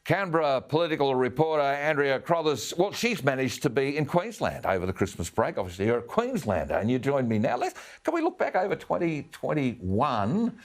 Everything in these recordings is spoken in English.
Canberra political reporter Andrea Crothers, well, she's managed to be in Queensland over the Christmas break. Obviously, you're a Queenslander, and you join me now. Can we look back over 2021,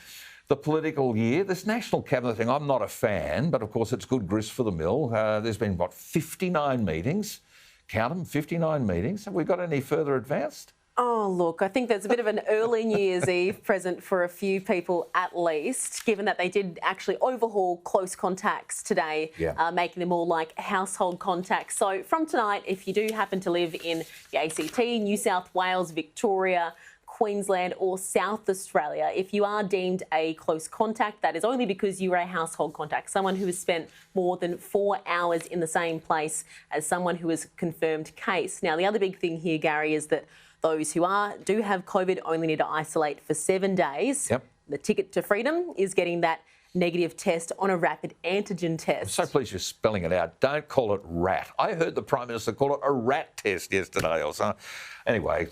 the political year? This national cabinet thing, I'm not a fan, but of course it's good grist for the mill. There's been, 59 meetings? Count them, 59 meetings. Have we got any further advanced? Oh, look, I think there's a bit of an early New Year's Eve present for a few people at least, given that they did actually overhaul close contacts today, making them all like household contacts. So from tonight, if you do happen to live in the ACT, New South Wales, Victoria, Queensland or South Australia, if you are deemed a close contact, that is only because you are a household contact, someone who has spent more than 4 hours in the same place as someone who is a confirmed case. Now, the other big thing here, Gary, is that those who do have COVID only need to isolate for 7 days. Yep. The ticket to freedom is getting that negative test on a rapid antigen test. I'm so pleased you're spelling it out. Don't call it rat. I heard the Prime Minister call it a rat test yesterday or something. Anyway,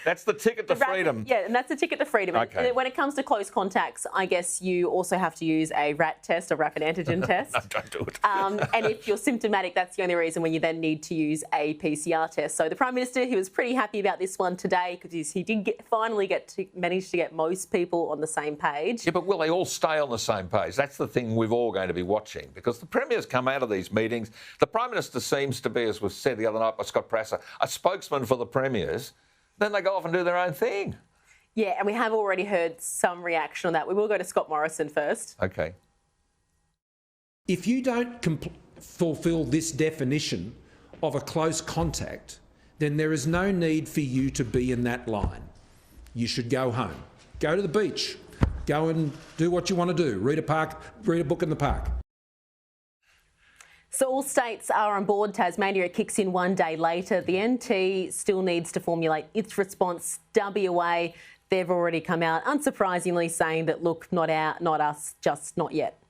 that's the ticket to freedom. Yeah, and that's the ticket to freedom. Okay. And when it comes to close contacts, I guess you also have to use a rat test, a rapid antigen test. No, don't do it. And if you're symptomatic, that's the only reason when you then need to use a PCR test. So the Prime Minister, he was pretty happy about this one today because he did finally manage to get most people on the same page. Yeah, but will they all stay on the same page? That's the thing we're all going to be watching, because the Premier's come out of these meetings. The Prime Minister seems to be, as was said the other night by Scott Prasser, a spokesman for the Premiers. Then they go off and do their own thing. Yeah, and we have already heard some reaction on that. We will go to Scott Morrison first. OK. If you don't fulfil this definition of a close contact, then there is no need for you to be in that line. You should go home. Go to the beach. Go and do what you want to do. Read a book in the park. So all states are on board. Tasmania kicks in 1 day later. The NT still needs to formulate its response. WA, they've already come out, unsurprisingly, saying that, look, not us, just not yet.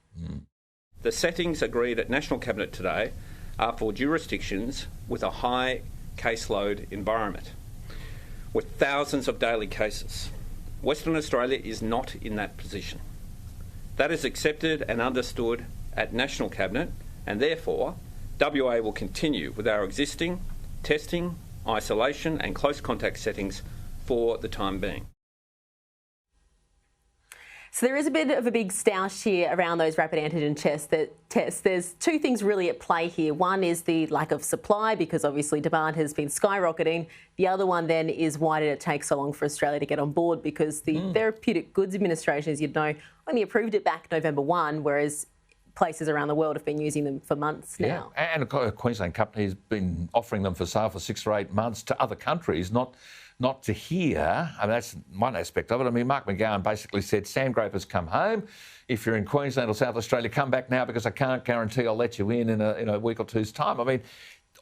The settings agreed at National Cabinet today are for jurisdictions with a high caseload environment, with thousands of daily cases. Western Australia is not in that position. That is accepted and understood at National Cabinet, and therefore WA will continue with our existing testing, isolation and close contact settings for the time being. So there is a bit of a big stoush here around those rapid antigen tests. There's two things really at play here. One is the lack of supply, because obviously demand has been skyrocketing. The other one then is why did it take so long for Australia to get on board? Because the Therapeutic Goods Administration, as you'd know, only approved it back November 1, whereas places around the world have been using them for months now. And a Queensland company has been offering them for sale for 6 or 8 months to other countries, not to here. I mean, that's one aspect of it. I mean, Mark McGowan basically said, Sandgrape has come home. If you're in Queensland or South Australia, come back now, because I can't guarantee I'll let you in a week or two's time. I mean,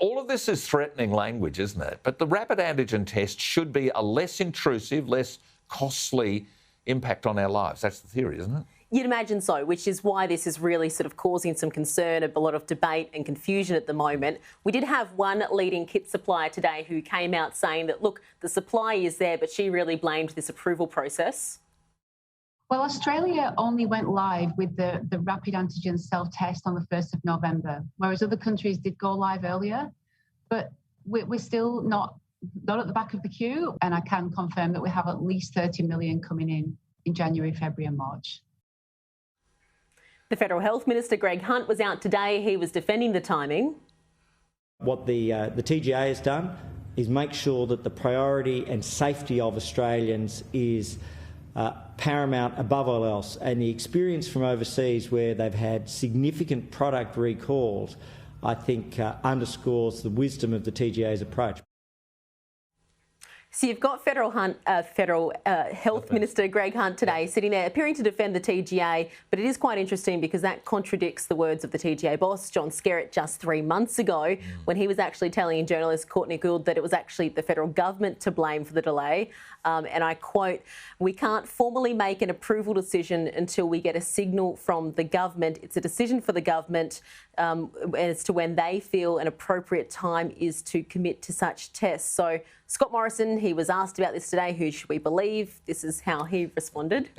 all of this is threatening language, isn't it? But the rapid antigen test should be a less intrusive, less costly impact on our lives. That's the theory, isn't it? You'd imagine so, which is why this is really sort of causing some concern, a lot of debate and confusion at the moment. We did have one leading kit supplier today who came out saying that, look, the supply is there, but she really blamed this approval process. Well, Australia only went live with the rapid antigen self-test on the 1st of November, whereas other countries did go live earlier. But we're still not at the back of the queue, and I can confirm that we have at least 30 million coming in January, February and March. The Federal Health Minister, Greg Hunt, was out today. He was defending the timing. What the TGA has done is make sure that the priority and safety of Australians is paramount above all else. And the experience from overseas, where they've had significant product recalls, I think underscores the wisdom of the TGA's approach. So you've got Federal Health Minister Greg Hunt today sitting there appearing to defend the TGA, but it is quite interesting because that contradicts the words of the TGA boss, John Skerritt, just 3 months ago when he was actually telling journalist Courtney Gould that it was actually the federal government to blame for the delay. And I quote, "We can't formally make an approval decision until we get a signal from the government. It's a decision for the government as to when they feel an appropriate time is to commit to such tests." So Scott Morrison, he was asked about this today. Who should we believe? This is how he responded.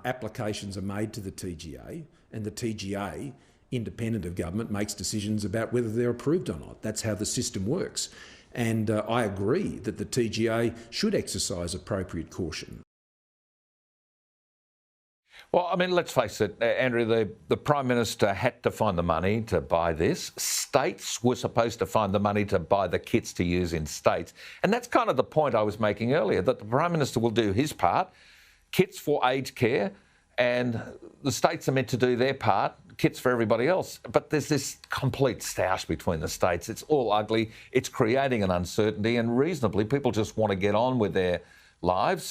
Applications are made to the TGA, and the TGA independent of government, makes decisions about whether they're approved or not. That's how the system works. And I agree that the TGA should exercise appropriate caution. Well, I mean, let's face it, Andrea, the Prime Minister had to find the money to buy this. States were supposed to find the money to buy the kits to use in states. And that's kind of the point I was making earlier, that the Prime Minister will do his part, kits for aged care, and the states are meant to do their part, kits for everybody else. But there's this complete stoush between the states. It's all ugly. It's creating an uncertainty, and reasonably, people just want to get on with their lives.